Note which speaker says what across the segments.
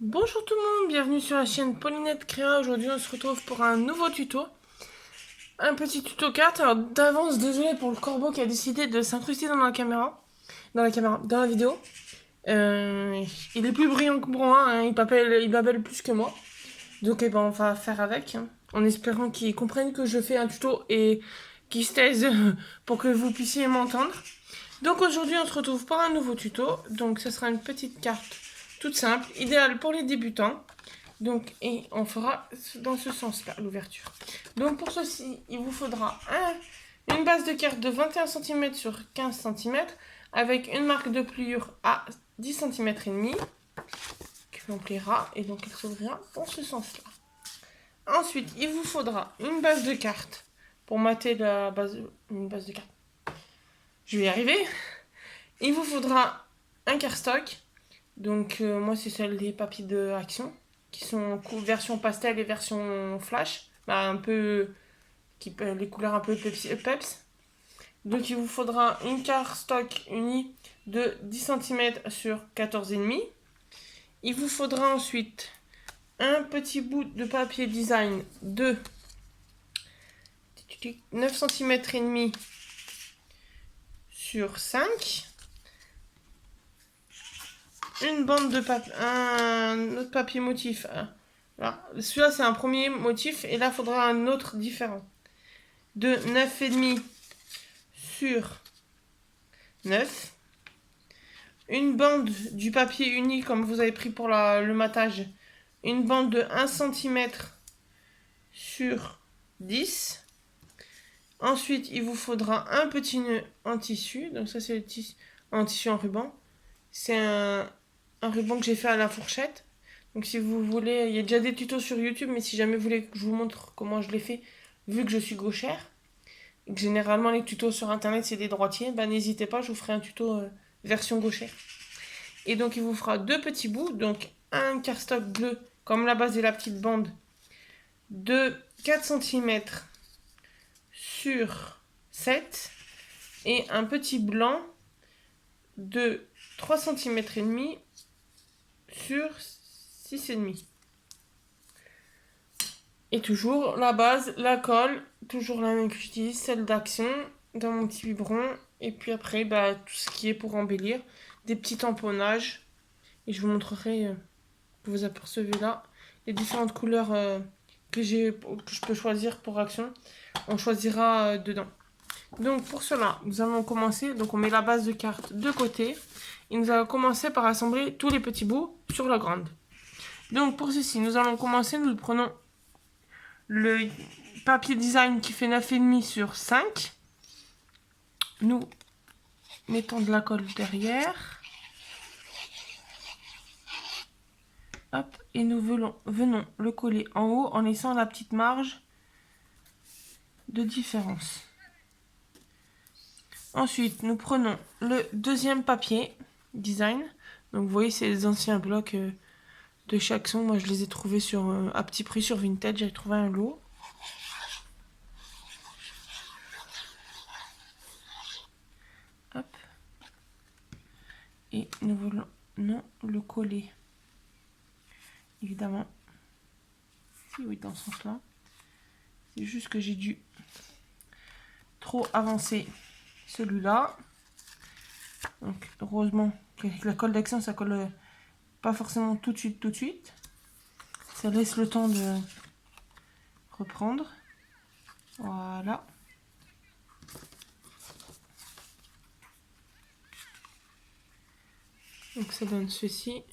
Speaker 1: Bonjour tout le monde, bienvenue sur la chaîne Paulinette Créa. Aujourd'hui on se retrouve pour un nouveau tuto. Un petit tuto carte. Alors d'avance, désolé pour le corbeau qui a décidé de s'incruster dans la caméra. Dans la vidéo. Il est plus brillant que moi, hein, il babelle plus que moi. Donc eh ben, on va faire avec, hein, en espérant qu'il comprenne que je fais un tuto et qu'il se taise pour que vous puissiez m'entendre. Donc aujourd'hui on se retrouve pour un nouveau tuto. Donc ce sera une petite carte toute simple, idéale pour les débutants. Donc, et on fera dans ce sens-là, l'ouverture. Donc pour ceci, il vous faudra une base de carte de 21 cm sur 15 cm avec une marque de pliure à 10 cm et demi que l'on pliera et donc elle s'ouvrira dans ce sens-là. Ensuite, il vous faudra une base de carte pour mater une base de carte. Je vais y arriver. Il vous faudra un cardstock. Donc moi c'est celle des papiers de Action qui sont version pastel et version flash, bah, un peu les couleurs un peu peps. Donc il vous faudra une cardstock unie de 10 cm sur 14,5. Il vous faudra ensuite un petit bout de papier design de 9 cm et demi sur 5. Une bande de papier, un autre papier motif. Celui-là, c'est un premier motif, et là, il faudra un autre différent. De 9,5 sur 9. Une bande du papier uni, comme vous avez pris pour le matage. Une bande de 1 cm sur 10. Ensuite, il vous faudra un petit nœud en tissu. Donc ça, c'est le tissu en tissu en ruban. C'est un ruban que j'ai fait à la fourchette. Donc si vous voulez, il y a déjà des tutos sur YouTube, mais si jamais vous voulez que je vous montre comment je l'ai fait, vu que je suis gauchère, et que généralement les tutos sur internet c'est des droitiers, bah n'hésitez pas, je vous ferai un tuto version gauchère. Et donc il vous fera deux petits bouts, donc un cardstock bleu, comme la base et la petite bande, de 4 cm sur 7, et un petit blanc de 3 cm et demi sur 6,5. Et toujours la base, la colle, toujours la même que j'utilise, celle d'Action, dans mon petit biberon. Et puis après, bah, tout ce qui est pour embellir, des petits tamponnages. Et je vous montrerai, que vous apercevez là, les différentes couleurs que je peux choisir pour Action. On choisira dedans. Donc pour cela, nous allons commencer. Donc on met la base de carte de côté. Et nous allons commencer par assembler tous les petits bouts sur la grande. Donc pour ceci, nous allons commencer, nous prenons le papier design qui fait 9,5 sur 5. Nous mettons de la colle derrière. Hop, et nous venons le coller en haut en laissant la petite marge de différence. Ensuite, nous prenons le deuxième papier design. Donc vous voyez, c'est les anciens blocs de chaque son. Moi, je les ai trouvés à petit prix sur Vinted. J'ai trouvé un lot. Hop. Et nous voulons le coller. Évidemment. Oui, dans ce sens-là. C'est juste que j'ai dû trop avancer celui-là. Donc, heureusement qu'avec la colle d'action, ça colle pas forcément tout de suite. Ça laisse le temps de reprendre. Voilà. Donc ça donne ceci.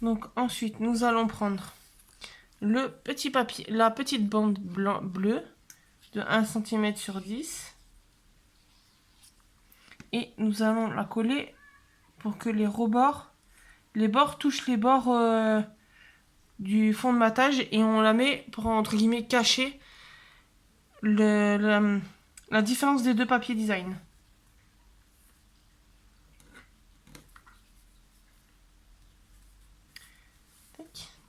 Speaker 1: Donc ensuite, nous allons prendre le petit papier, la petite bande bleue de 1 cm sur 10. Et nous allons la coller pour que les bords touchent les bords du fond de matage, et on la met pour, entre guillemets, cacher la différence des deux papiers design.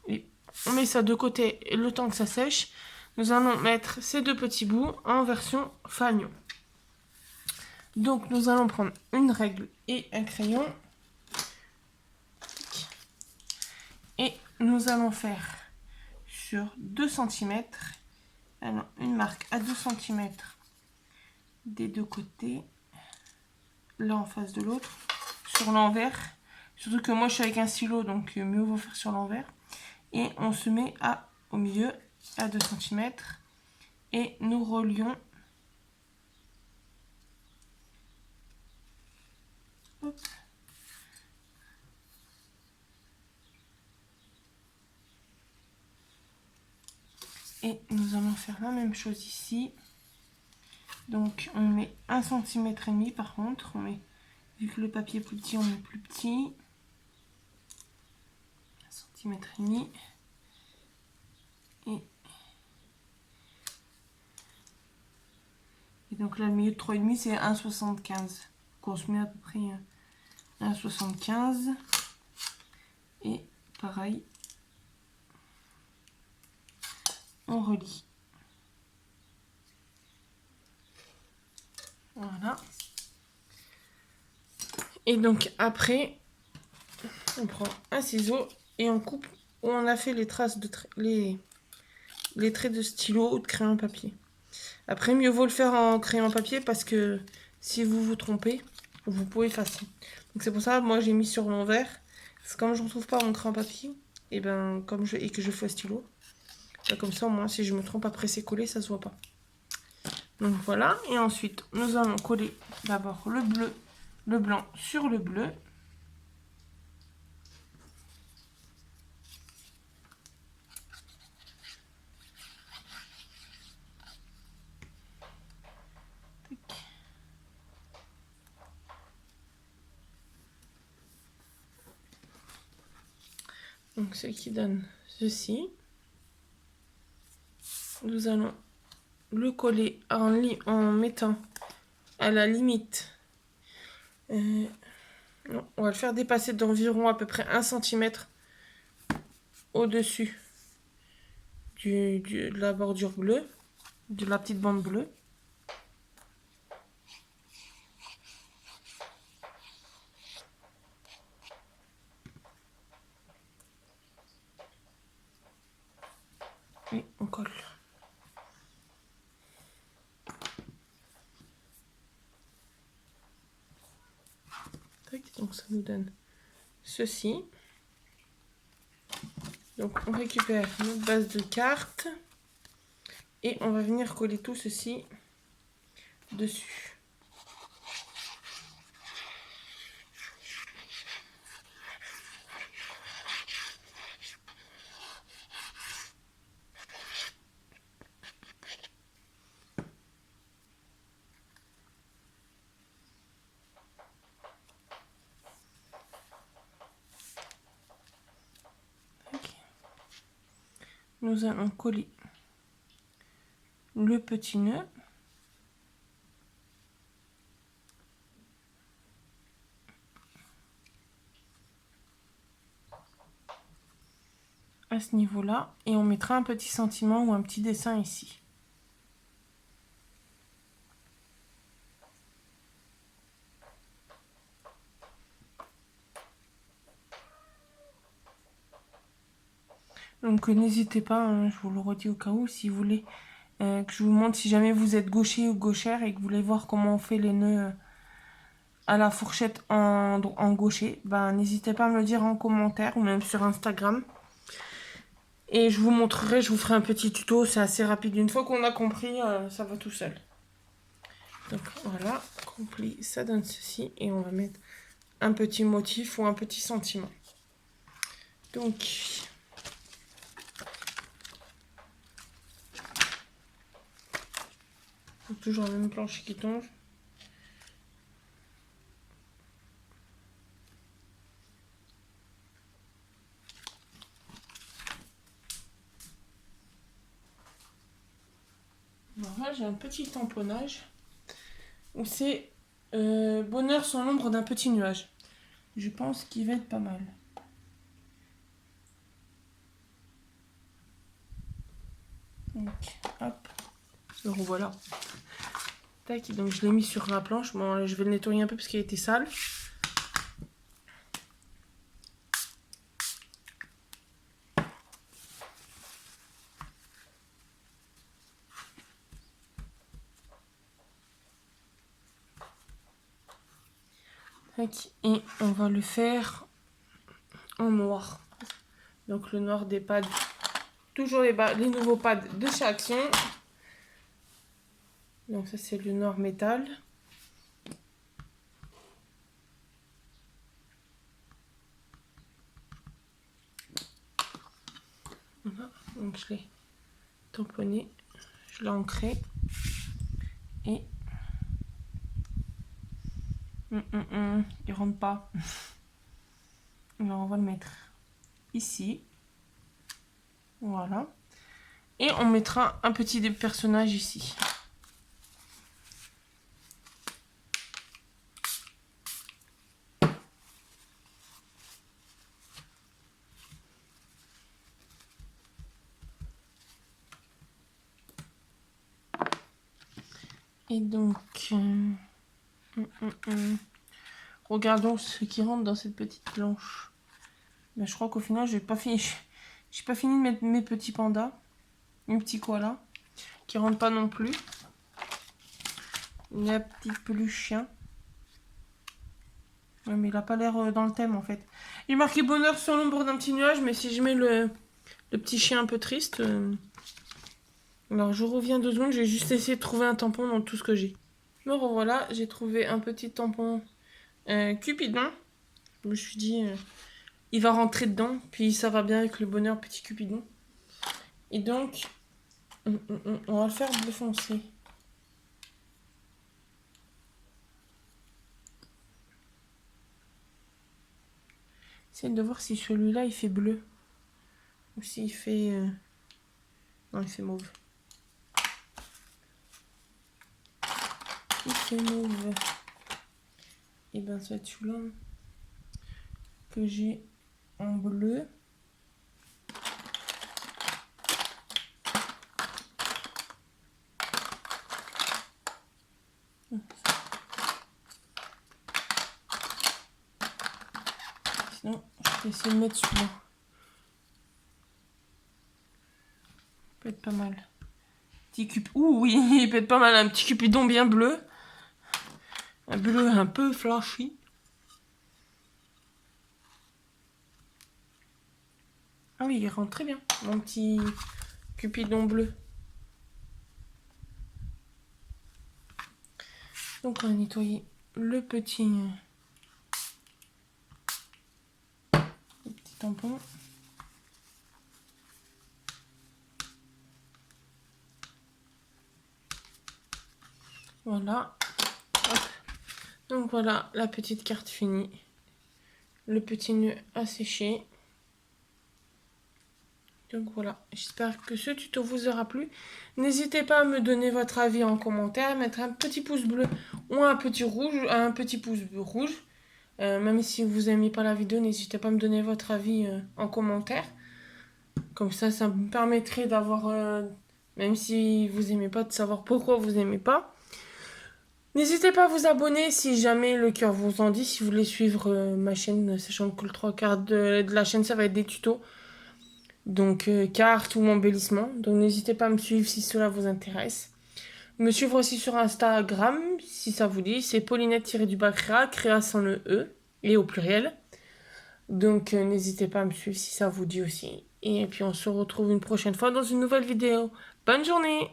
Speaker 1: Et on met ça de côté et le temps que ça sèche, nous allons mettre ces deux petits bouts en version fanion. Donc nous allons prendre une règle et un crayon. nous allons faire sur 2 cm. Alors, une marque à 2 cm des deux côtés. L'un en face de l'autre. Sur l'envers. Surtout que moi, je suis avec un stylo, donc mieux vaut faire sur l'envers. Et on se met au milieu à 2 cm. Et nous relions. Hop. Et nous allons faire la même chose ici. Donc on met 1,5 cm par contre. On met, vu que le papier est plus petit, on met plus petit. 1,5 cm. Et donc là, le milieu de 3,5, c'est 1,75. Donc on se met à peu près 1,75. Et pareil, on relie. Voilà. Et donc après, on prend un ciseau et on coupe où on a fait les traces de les traits de stylo ou de crayon papier. Après, mieux vaut le faire en crayon papier parce que si vous vous trompez, vous pouvez effacer. Donc c'est pour ça, moi j'ai mis sur l'envers. Parce que comme je ne retrouve pas mon crayon papier, et ben et que je fais au stylo, ben, comme ça au moins si je me trompe après c'est collé, ça se voit pas. Donc voilà, et ensuite nous allons coller d'abord le blanc sur le bleu. Donc ce qui donne ceci. Nous allons le coller en mettant à la limite. Non, on va le faire dépasser d'environ à peu près 1 cm au-dessus de la bordure bleue, de la petite bande bleue. Et on colle. Donc ça nous donne ceci. Donc on récupère notre base de carte et on va venir coller tout ceci dessus. Nous allons coller le petit nœud. À ce niveau-là, et on mettra un petit sentiment ou un petit dessin ici. Donc n'hésitez pas, hein, je vous le redis au cas où, si vous voulez que je vous montre, si jamais vous êtes gaucher ou gauchère et que vous voulez voir comment on fait les nœuds à la fourchette en gaucher, ben, n'hésitez pas à me le dire en commentaire ou même sur Instagram. Et je vous montrerai, je vous ferai un petit tuto, c'est assez rapide. Une fois qu'on a compris, ça va tout seul. Donc voilà, compris, ça donne ceci. Et on va mettre un petit motif ou un petit sentiment. Donc... toujours la même planche qui tombe. Voilà, j'ai un petit tamponnage où c'est bonheur sans l'ombre d'un petit nuage. Je pense qu'il va être pas mal. Donc, hop. Donc voilà. Tac, donc je l'ai mis sur la planche. Bon, je vais le nettoyer un peu parce qu'il était sale. Et on va le faire en noir. Donc le noir des pads. Toujours les nouveaux pads de chez Action. Donc ça c'est le noir métal. Voilà. Donc je l'ai tamponné. Je l'ai ancré. Et il rentre pas. Alors on va le mettre ici. Voilà. Et on mettra un petit personnage ici. Et donc, regardons ce qui rentre dans cette petite planche. Mais je crois qu'au final, j'ai pas fini de mettre mes petits pandas, mes petits koalas, qui rentrent pas non plus. La petite peluche chien. Ouais, mais il a pas l'air dans le thème en fait. Il est marqué bonheur sur l'ombre d'un petit nuage, mais si je mets le petit chien un peu triste. Alors je reviens 2 secondes, j'ai juste essayé de trouver un tampon dans tout ce que j'ai. Me revoilà, j'ai trouvé un petit tampon Cupidon. Je me suis dit, il va rentrer dedans, puis ça va bien avec le bonheur petit Cupidon. Et donc, on va le faire bleu foncé. Essaye de voir si celui-là il fait bleu. Ou s'il fait... Non, il fait mauve. Il fait mauve. Et ben ça va être celui-là que j'ai en bleu. Sinon, je vais essayer de mettre celui-là. Peut être pas mal. Petit Ouh oui, il peut être pas mal. Un petit Cupidon bien bleu. Un bleu un peu flashy. Ah oui, il rentre très bien. Mon petit Cupidon bleu. Donc on va nettoyer le petit tampon. Voilà. Hop. Donc voilà la petite carte finie. Le petit nœud à sécher. Donc voilà, j'espère que ce tuto vous aura plu. N'hésitez pas à me donner votre avis en commentaire, à mettre un petit pouce bleu ou un petit pouce rouge. Même si vous n'aimez pas la vidéo, n'hésitez pas à me donner votre avis en commentaire. Comme ça me permettrait d'avoir, même si vous n'aimez pas, de savoir pourquoi vous n'aimez pas. N'hésitez pas à vous abonner si jamais le cœur vous en dit, si vous voulez suivre ma chaîne, sachant que le 3/4 de la chaîne, ça va être des tutos. Donc cartes ou embellissement. Donc n'hésitez pas à me suivre si cela vous intéresse. Me suivre aussi sur Instagram si ça vous dit. C'est Paulinette-créa, créa sans le E et au pluriel. Donc n'hésitez pas à me suivre si ça vous dit aussi. Et puis on se retrouve une prochaine fois dans une nouvelle vidéo. Bonne journée!